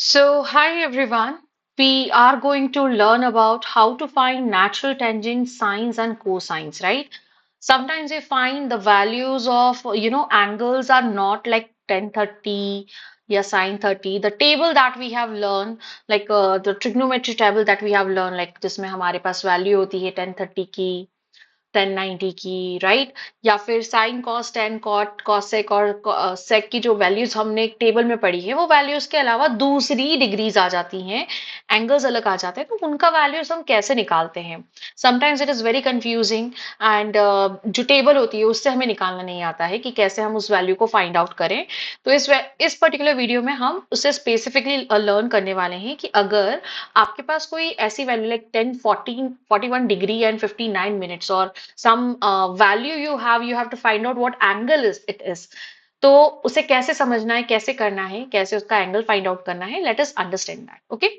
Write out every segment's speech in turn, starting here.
So, hi everyone. We are going to learn about how to find natural tangents, sines, and cosines, right? Sometimes we find the values of, angles are not like 1030, yeah, sine 30. The table that we have learned, like the trigonometry table that we have learned, like जिसमें हमारे पास value होती है 1030 की 1090 की right या फिर sine cos tan cot cosec और sec की जो वैल्यूज हमने एक टेबल में पढ़ी है वो वैल्यूज के अलावा दूसरी डिग्रीज आ जाती हैं एंगल्स अलग आ जाते हैं तो उनका वैल्यूज हम कैसे निकालते हैं sometimes it is very confusing and जो टेबल होती है उससे हमें निकालना नहीं आता है कि कैसे हम उस वैल्यू को फाइंड आउट करें तो इस पर्टिकुलर वीडियो में हम उससे स्पेसिफिकली लर्न करने वाले हैं कि अगर आपके पास कोई ऐसी value like 10 14 41 degree and 59 minutes और some value you have to find out what angle is it is तो उसे कैसे समझना है कैसे करना है कैसे उसका एंगल फाइंड आउट करना है let us understand that okay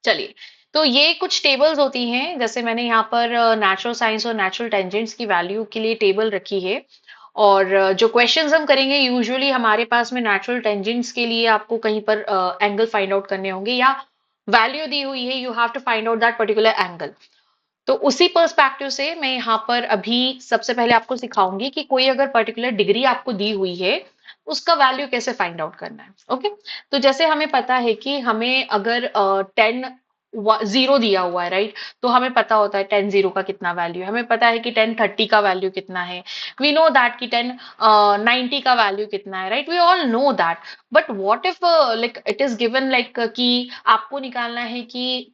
चलिए तो ये कुछ टेबल्स होती हैं जैसे मैंने यहाँ पर नेचुरल साइंस और नेचुरल टेंजेंट्स की वैल्यू के लिए टेबल रखी है और जो क्वेश्चंस हम करेंगे यूजुअली हमारे पास में नेचुरल टेंजेंट्स के लिए आपको कहीं पर एंगल फाइंड आउट करने होंगे या वैल्यू दी हुई है you have to find out that particular angle तो उसी पर्सपेक्टिव से मैं यहाँ पर अभी सबसे पहले आपको सिखाऊंगी कि कोई अगर पर्टिकुलर डिग्री आपको दी हुई है उसका वैल्यू कैसे फाइंड आउट करना है ओके तो जैसे हमें पता है कि हमें अगर 10 जीरो दिया हुआ है राइट तो हमें पता होता है 10 जीरो का कितना वैल्यू है हमें पता है कि 1030 का वैल्यू कितना है वी नो दैट कि 1090 का वैल्यू कितना है right we all know that but what if like it is given like कि आपको निकालना है कि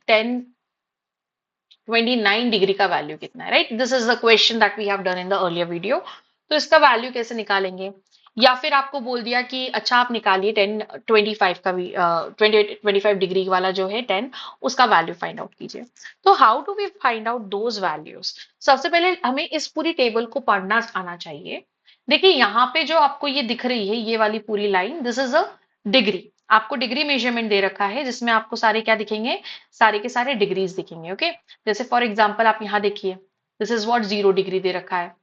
29 डिग्री का वैल्यू कितना है right this is the question that we have done in the earlier video तो इसका वैल्यू कैसे निकालेंगे या फिर आपको बोल दिया कि अच्छा आप निकालिए 1025 का भी 20 डिग्री वाला जो है 10 उसका वैल्यू फाइंड आउट कीजिए तो how do we find out those values सबसे पहले हमें इस पूरी टेबल को पढ़ना आना चाहिए देखिए यहाँ पे जो आपको ये दिख रही है ये वाली पूरी line this is a degree आपको डिग्री मेजरमेंट दे रखा है जिसमें आपको सारे क्या दिखेंगे सारे के सारे डिग्रीज दिखेंगे ओके जैसे फॉर एग्जाम्पल आप यहाँ देखिए दिस इज व्हाट 0 डिग्री दे रखा है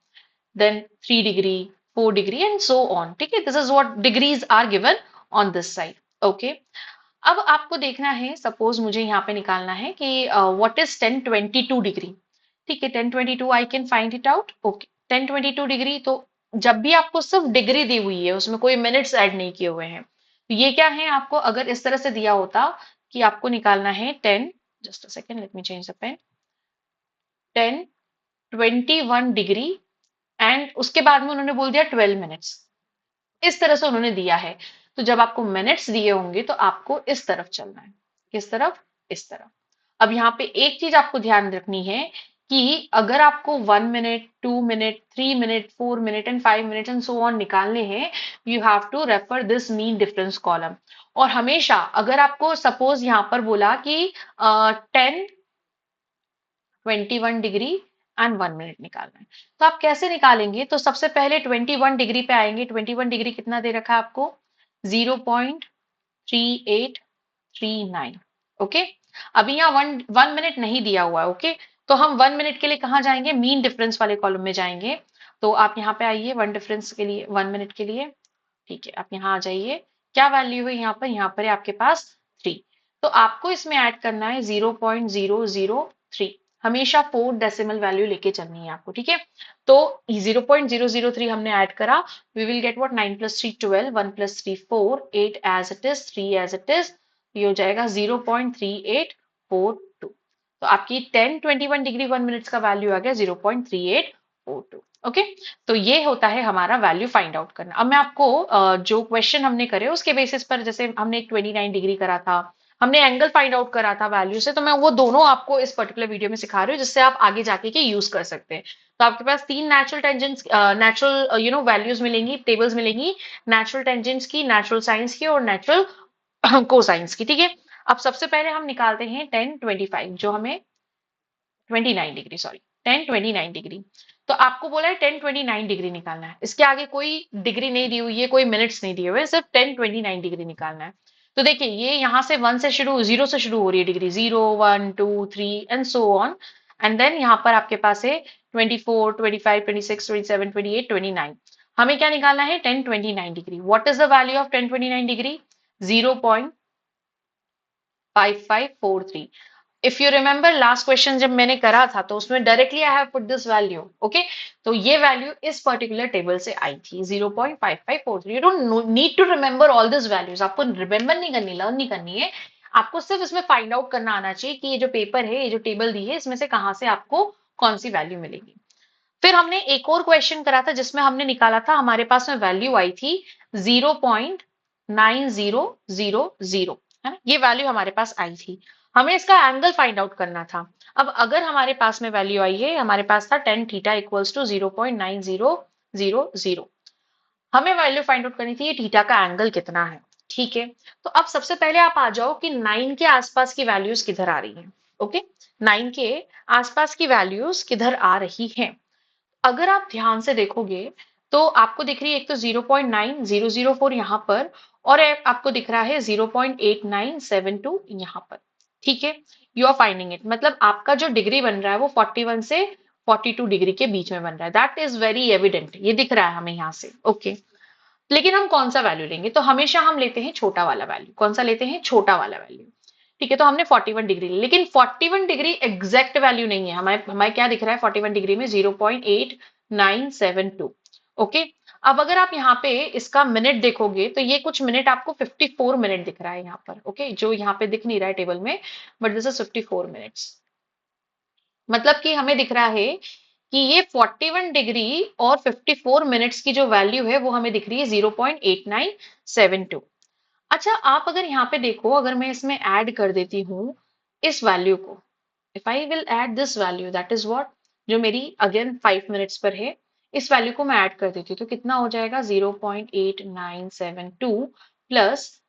then 3 degree 4 degree and so on ठीक है this is what degrees are given on this side okay अब आपको देखना है सपोज मुझे यहाँ पे निकालना है कि व्हाट इज 1022 डिग्री ठीक है 1022 I can find it out okay 1022 degree तो जब भी आपको सिर्फ डिग्री दी हुई है उसमें कोई मिनट्स ऐड नहीं किए हुए हैं तो ये क्या है आपको अगर इस तरह से दिया होता कि आपको निकालना है 10 just a second let me change the pen 1021 degree and उसके बाद में उन्होंने बोल दिया 12 मिनट्स इस तरह से उन्होंने दिया है तो जब आपको मिनट्स दिए होंगे तो आपको इस तरफ चलना है किस तरफ इस तरफ अब यहाँ पे एक चीज आपको ध्यान रखनी है कि अगर आपको 1 minute 2 minute 3 minute 4 minute and 5 minute and so on निकालने हैं you have to refer this mean difference column और हमेशा अगर आपको सपोज यहाँ पर बोला कि 1021 डिग्री एंड 1 मिनट निकालना है तो आप कैसे निकालेंगे तो सबसे पहले 21 डिग्री पे आएंगे 21 डिग्री कितना दे रखा है आपको 0.3839 ओके अभी यहाँ वन वन मिनट नहीं दिया हुआ है ओके तो हम 1 मिनट के लिए कहाँ जाएंगे मीन डिफरेंस वाले कॉलम में जाएंगे तो आप यहाँ पे आइए वन डिफरेंस के लिए 1 मिनट के लिए ठीक है आप यहाँ आ जाइए क्या वैल्यू है यहाँ पर है आपके पास 3 तो आपको इसमें ऐड करना है 0.003 हमेशा 4 डेसिमल वैल्यू लेके चलनी है आपको ठीक है तो 0.003 हमने ऐड करा we will get what 9 plus 3 12 1 plus 3 4 8 as it is 3 as it is ये हो जाएगा 0.3842 तो आपकी 1021 डिग्री 1 मिनट्स का वैल्यू आ गया 0.3842 ओके तो ये होता है हमारा वैल्यू फाइंड आउट करना अब मैं आपको जो क्वेश्चन हमने करे उसके बेसिस पर जैसे हमने एक 29 डिग्री करा था हमने एंगल फाइंड आउट करा था वैल्यू से तो मैं वो दोनों आपको इस पर्टिकुलर वीडियो में सिखा रही हूँ जिससे आप आगे जाके के यूज कर सकते हैं तो आपके पास तीन नेचुरल टेंजेंट्स नेचुरल वैल्यूज मिलेंगी टेबल्स मिलेंगी नेचुरल टेंजेंट्स की नेचुरल साइंस की और नेचुरल कोसाइंस की ठीक है अब सबसे पहले हम निकालते हैं 1025 जो हमें 29 डिग्री सॉरी 1029 डिग्री तो आपको बोला है 1029 डिग्री निकालना है इसके आगे कोई डिग्री नहीं दी हुई है कोई मिनट्स नहीं दिए हुए सिर्फ 1029 डिग्री निकालना है तो देखिए ये यहाँ से वन से शुरू जीरो से शुरू हो रही है degree 0 1 2 3 and so on and then यहाँ पर आपके पास है 24 25 26 27 28 29 हमें क्या निकालना है 1029 degree what is the value of 1029 degree 0.003 5543। If you remember last question जब मैंने करा था तो उसमें directly I have put this value. Okay, तो ये वैल्यू इस पर्टिकुलर टेबल से आई थी 0.5543। You don't need to remember all this values, आपको रिमेंबर नहीं करनी, लर्न नहीं करनी है, आपको सिर्फ इसमें फाइंड आउट करना आना चाहिए कि ये जो पेपर है, ये जो टेबल दी है, इसमें से कहाँ से आपको कौन सी वैल्यू मिलेगी। फिर हमने एक और क्वेश्चन करा था जिसमें हमने निकाला था, हमारे पास में वैल्यू आई थी 0.9000, है ना, ये वैल्यू हमारे पास आई थी। हमें इसका एंगल फाइंड आउट करना था। अब अगर हमारे पास में वैल्यू आई है, हमारे पास था टेन थीटा इक्वल्स टू 0.9000, हमें वैल्यू फाइंड आउट करनी थी ये थीटा का एंगल कितना है। ठीक है, तो अब सबसे पहले आप आ जाओ कि 9 के आसपास की वैल्यूज किधर आ रही हैं। ओके, 9 के आसपास की वैल्यूज किधर आ रही हैं। अगर आप ध्यान से देखोगे तो आपको दिख रही है एक तो 0.9004 यहाँ पर, और एक आपको दिख रहा है 0.8972 यहाँ पर। ठीक है, यू आर फाइंडिंग इट, मतलब आपका जो डिग्री बन रहा है वो 41 से 42 डिग्री के बीच में बन रहा है। दैट इज वेरी एविडेंट, ये दिख रहा है हमें यहाँ से। ओके, लेकिन हम कौन सा वैल्यू लेंगे, तो हमेशा हम लेते हैं छोटा वाला वैल्यू। कौन सा लेते हैं, छोटा वाला वैल्यू। ठीक है, तो हमने 41 डिग्री ली, लेकिन 41 डिग्री एग्जैक्ट वैल्यू नहीं है। हमें हमें क्या दिख रहा है 41 डिग्री में 0.8972। ओके, अब अगर आप यहाँ पे इसका मिनट देखोगे तो ये कुछ मिनट आपको 54 मिनट दिख रहा है यहाँ पर। ओके, जो यहाँ पे दिख नहीं रहा है टेबल में, बट दिस इज 54 मिनट्स। मतलब कि हमें दिख रहा है कि ये 41 डिग्री और 54 मिनट्स की जो वैल्यू है वो हमें दिख रही है 0.8972। अच्छा, आप अगर यहाँ पे देखो, अगर मैं इसमें ऐड कर देती हूँ इस वैल्यू को, if I will add this value, that is what, जो मेरी अगेन 5 मिनट्स पर है, इस वैल्यू को मैं ऐड कर देती हूँ तो कितना हो जाएगा 0.8972 प्लस,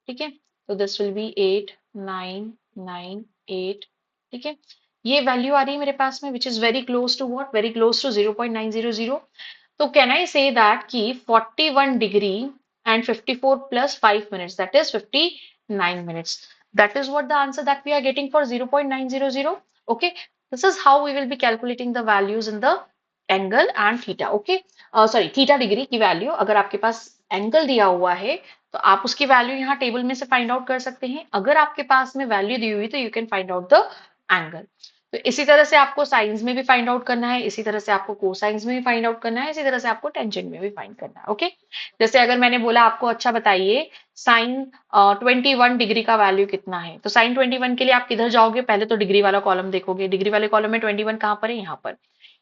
ठीक है, तो दिस विल बी 8998। ठीक है, ये वैल्यू आ रही है मेरे पास में which is very close to what, very close to 0.900। तो कैन आई से दैट कि 41 degree and 54 plus 5 minutes, that is 59 minutes. That is what the answer that we are getting for 0.900. Okay, this is how we will be calculating the values in the angle and theta. Okay, sorry, theta degree की value, अगर आपके पास angle दिया हुआ है तो आप उसकी value यहाँ टेबल में से फाइंड आउट कर सकते हैं। अगर आपके पास में वैल्यू दी हुई तो you can find out the angle. तो इसी तरह से आपको साइंस में भी फाइंड आउट करना है, इसी तरह से आपको कोसाइंस में भी फाइंड आउट करना है, इसी तरह से आपको टेंजेंट में भी फाइंड करना है। ओके, जैसे अगर मैंने बोला आपको, अच्छा बताइए साइन 21 डिग्री का वैल्यू कितना है, तो साइन 21 के लिए आप किधर जाओगे, पहले तो डिग्री वाला कॉलम देखोगे। डिग्री वाले कॉलम में 21 कहाँ पर है, यहाँ पर।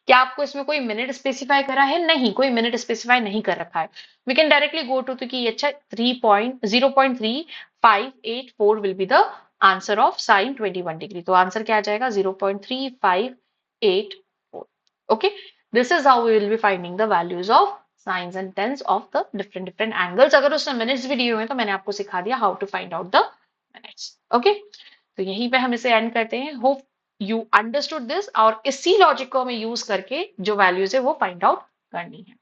क्या आपको इसमें कोई मिनट स्पेसिफाई करा है, नहीं, कोई मिनट स्पेसिफाई नहीं कर रखा है। We can directly go to कि अच्छा 0.3584 will be the answer of sine 21 degree. तो आंसर क्या आ जाएगा 0.3584। Okay, this is how we will be finding the values of sines and tans of the different different angles. अगर उसने minutes भी दिए हुए हैं तो मैंने आपको सिखा दिया how to find out the minutes. Okay, तो यहीं पे हम इसे एंड करते हैं। होप यू अंडरस्टूड दिस, और इसी लॉजिक को हमें यूज करके जो वैल्यूज है वो फाइंड आउट करनी है।